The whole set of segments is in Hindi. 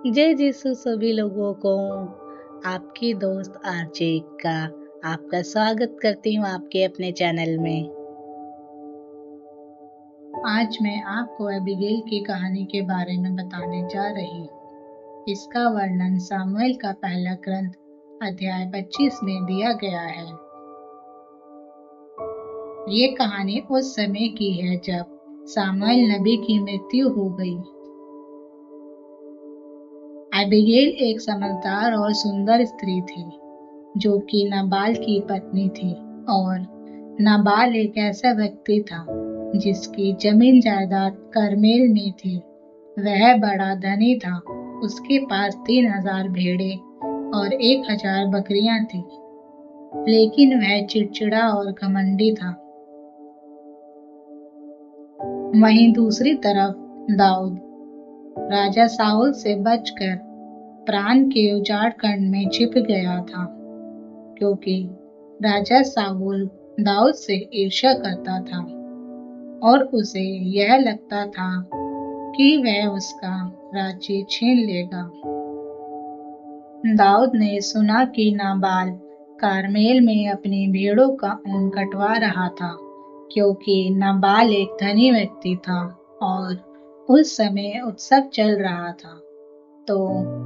जय यीशु सभी लोगों को। आपकी दोस्त आरजे का आपका स्वागत करती हूँ आपके अपने चैनल में। आज मैं आपको एबिगेल की कहानी के बारे में बताने जा रही हूँ। इसका वर्णन सामुएल का पहला ग्रंथ अध्याय 25 में दिया गया है। ये कहानी उस समय की है जब सामुएल नबी की मृत्यु हो गई। एबिगेल एक समझदार और सुंदर स्त्री थी जो कि नाबाल की पत्नी थी, और नाबाल एक ऐसा व्यक्ति था जिसकी जमीन जायदाद करमेल में थी। वह बड़ा धनी था। उसके पास 3000 भेड़े और 1000 बकरियां थी, लेकिन वह चिड़चिड़ा और घमंडी था। वहीं दूसरी तरफ दाऊद राजा साउल से बचकर प्राण के उजाड़ खंड में छिप गया था, क्योंकि राजा साउल दाऊद से ईर्ष्या करता था और उसे यह लगता था कि वह उसका राज्य छीन लेगा। दाऊद ने सुना कि नाबाल कारमेल में अपनी भेड़ों का ऊन कटवा रहा था, क्योंकि नाबाल एक धनी व्यक्ति था और उस समय उत्सव चल रहा था। तो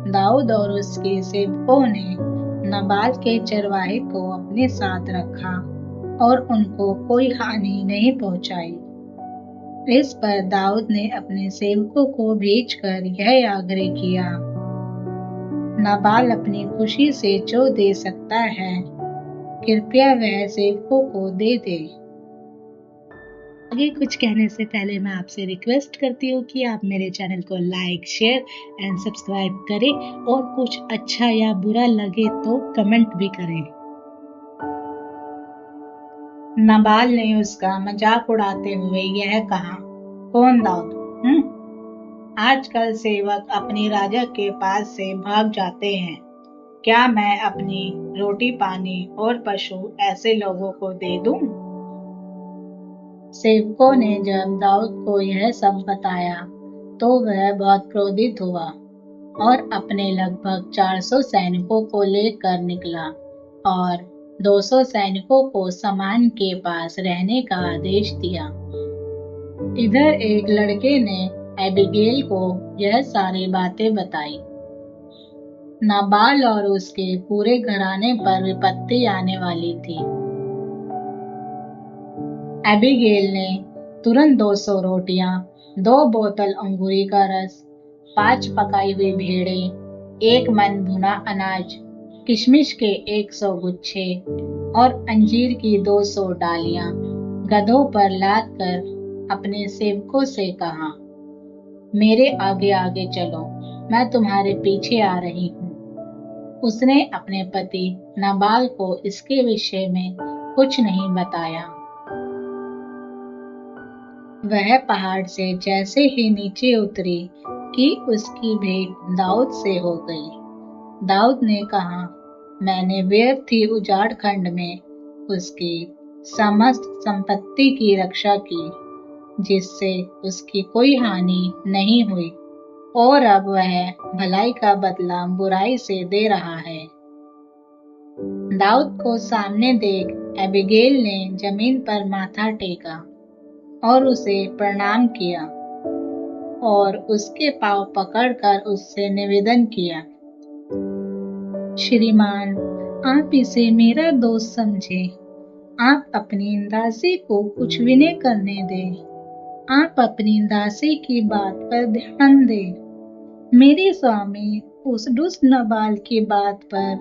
दाऊद और उसके सेवकों ने नाबाल के चरवाहे को अपने साथ रखा और उनको कोई हानि नहीं पहुंचाई। इस पर दाऊद ने अपने सेवकों को भेजकर यह आग्रह किया, नाबाल अपनी खुशी से जो दे सकता है, कृपया वह सेवकों को दे दे। आगे कुछ कहने से पहले मैं आपसे रिक्वेस्ट करती हूँ कि आप मेरे चैनल को लाइक, शेयर एंड सब्सक्राइब करें, और कुछ अच्छा या बुरा लगे तो कमेंट भी करें। नाबाल ने उसका मजाक उड़ाते हुए यह कहा, कौन दाऊद? आजकल सेवक अपनी राजा के पास से भाग जाते हैं। क्या मैं अपनी रोटी पानी और पशु ऐसे लोगों को दे दूं? सेवकों ने जब दाऊद को यह सब बताया तो वह बहुत क्रोधित हुआ और अपने लगभग 400 सैनिकों को लेकर निकला और 200 सैनिकों को सामान के पास रहने का आदेश दिया। इधर एक लड़के ने एबिगेल को यह सारी बातें बताई। नाबाल और उसके पूरे घराने पर विपत्ति आने वाली थी। एबिगेल ने तुरंत 200 रोटियां, 2 बोतल अंगूरी का रस, 5 पकाई हुई भेड़े, 1 मन भुना अनाज, किशमिश के 100 गुच्छे और अंजीर की 200 डालियां गधों पर लाद कर अपने सेवकों से कहा, मेरे आगे आगे चलो, मैं तुम्हारे पीछे आ रही हूँ। उसने अपने पति नाबाल को इसके विषय में कुछ नहीं बताया। वह पहाड़ से जैसे ही नीचे उतरी कि उसकी भेंट दाऊद से हो गई। दाऊद ने कहा, मैंने व्यर्थ ही उजाड़ खंड में उसकी समस्त संपत्ति की रक्षा की, जिससे उसकी कोई हानि नहीं हुई, और अब वह भलाई का बदला बुराई से दे रहा है। दाऊद को सामने देख एबिगेल ने जमीन पर माथा टेका और उसे प्रणाम किया और उसके पांव पकड़कर उससे निवेदन किया, श्रीमान, आप इसे मेरा दोस्त समझे। आप अपनी दासी को कुछ भी नहीं करने दें। आप अपनी दासी की बात पर ध्यान दें। मेरे स्वामी उस दुष्ट नाबाल की बात पर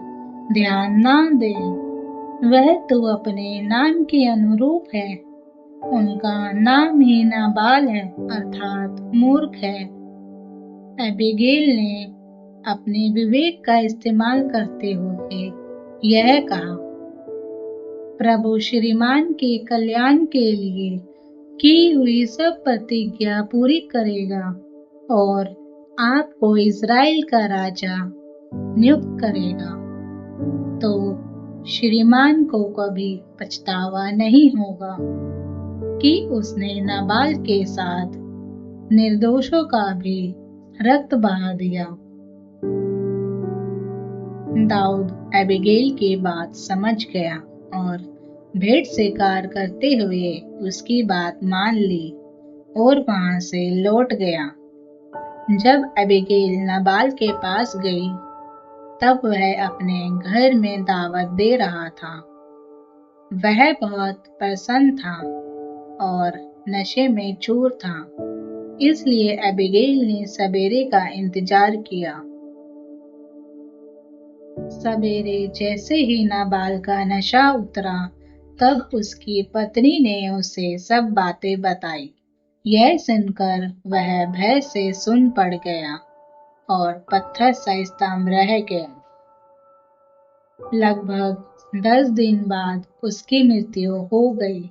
ध्यान ना दें। वह तो अपने नाम के अनुरूप है। उनका नाम ही नाबाल है, अर्थात मूर्ख है। एबिगेल ने अपने विवेक का इस्तेमाल करते हुए यह कहा, प्रभु श्रीमान के कल्याण के लिए की हुई सब प्रतिज्ञा पूरी करेगा और आपको इज़राइल का राजा नियुक्त करेगा। तो श्रीमान को कभी पछतावा नहीं होगा कि उसने नाबाल के साथ निर्दोषों का भी रक्त बहा दिया। दाऊद एबिगेल की बात समझ गया और भेंट शिकार करते हुए उसकी बात मान ली और वहां से लौट गया। जब एबिगेल नाबाल के पास गई तब वह अपने घर में दावत दे रहा था। वह बहुत प्रसन्न था और नशे में चूर था, इसलिए एबिगेल ने सवेरे का इंतजार किया। सवेरे जैसे ही नाबाल का नशा उतरा तब उसकी पत्नी ने उसे सब बातें बताई। यह सुनकर वह भय से सुन पड़ गया और पत्थर सा स्तंभ रह गया। लगभग 10 दिन बाद उसकी मृत्यु हो गई।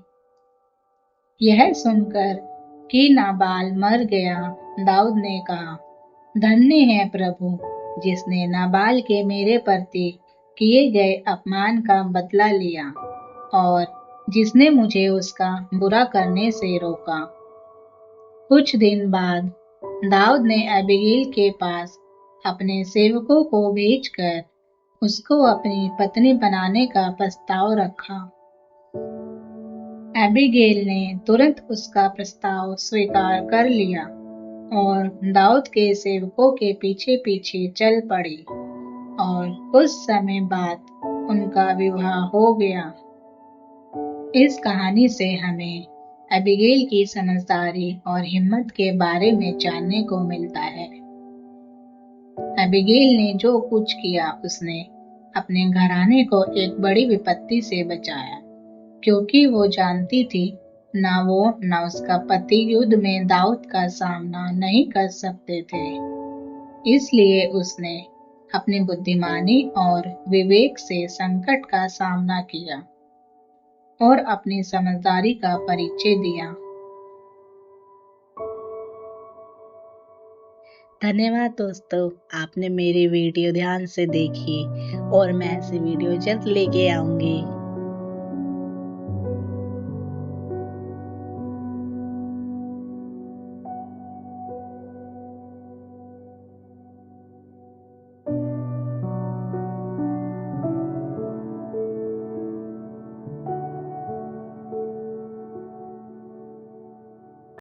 यह सुनकर कि नाबाल मर गया, दाऊद ने कहा, धन्य है प्रभु, जिसने नाबाल के मेरे प्रति किए गए अपमान का बदला लिया और जिसने मुझे उसका बुरा करने से रोका। कुछ दिन बाद दाऊद ने एबिगेल के पास अपने सेवकों को भेजकर उसको अपनी पत्नी बनाने का प्रस्ताव रखा। एबिगेल ने तुरंत उसका प्रस्ताव स्वीकार कर लिया और दाऊद के सेवकों के पीछे पीछे चल पड़ी और कुछ समय बाद उनका विवाह हो गया। इस कहानी से हमें एबिगेल की समझदारी और हिम्मत के बारे में जानने को मिलता है। एबिगेल ने जो कुछ किया उसने अपने घराने को एक बड़ी विपत्ति से बचाया, क्योंकि वो जानती थी ना वो ना उसका पति युद्ध में दाऊद का सामना नहीं कर सकते थे। इसलिए उसने अपनी बुद्धिमानी और विवेक से संकट का सामना किया और अपनी समझदारी का परिचय दिया। धन्यवाद दोस्तों, आपने मेरी वीडियो ध्यान से देखी और मैं ऐसी वीडियो जल्द लेके आऊंगी।